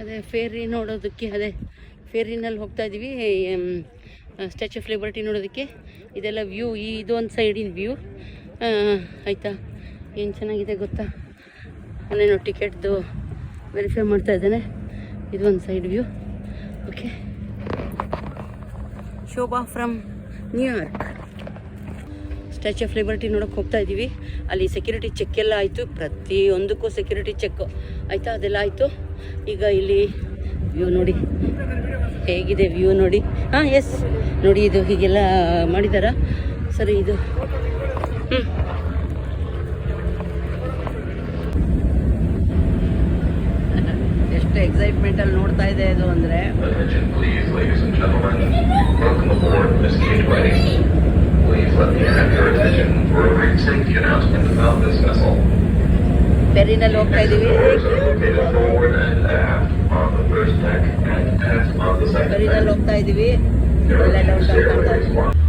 ಅದೇ ಫೇರಿ ನೋಡೋದಕ್ಕೆ, ಅದೇ ಫೇರಿನಲ್ಲಿ ಹೋಗ್ತಾ ಇದ್ದೀವಿ. ಸ್ಟ್ಯಾಚ್ಯೂ ಆಫ್ ಲಿಬರ್ಟಿ ನೋಡೋದಕ್ಕೆ. ಇದೆಲ್ಲ ವ್ಯೂ, ಇದೊಂದು ಸೈಡಿನ ವ್ಯೂ ಆಯಿತಾ. ಏನು ಚೆನ್ನಾಗಿದೆ ಗೊತ್ತಾ. ಅವನೇನು ಟಿಕೆಟ್ದು ವೆರಿಫೈ ಮಾಡ್ತಾ ಇದ್ದಾನೆ. ಇದು ಒಂದು side view. Okay, Shobha from New York. Statue of liberty ನೋಡೋಕೆ ಹೋಗ್ತಾ ಇದ್ದೀವಿ. ಅಲ್ಲಿ ಸೆಕ್ಯೂರಿಟಿ ಚೆಕ್ ಎಲ್ಲ ಆಯಿತು, ಪ್ರತಿಯೊಂದಕ್ಕೂ ಸೆಕ್ಯೂರಿಟಿ ಚೆಕ್ಕು ಆಯಿತಾ, ಅದೆಲ್ಲ ಆಯಿತು. ಈಗ ಇಲ್ಲಿ ವ್ಯೂ ನೋಡಿ ಹೇಗಿದೆ, ವ್ಯೂ ನೋಡಿ. ಹಾಂ ಎಸ್ ನೋಡಿ, ಇದು ಹೀಗೆಲ್ಲ ಮಾಡಿದಾರ ಸರಿ. ಇದು ಎಷ್ಟು ಎಕ್ಸೈಟ್ಮೆಂಟಲ್ಲಿ ನೋಡ್ತಾ ಇದೆ ಇದು ಅಂದರೆ. ಫೆರಿನಲ್ಲಿ ಹೋಗ್ತಾ ಇದ್ದೀವಿ. ಫೆರಿನಲ್ಲಿ ಹೋಗ್ತಾ ಇದ್ದೀವಿ. ಎಲ್ಲ ಡೌನ್ ಕಾಣ್ತಾ ಇದೆ.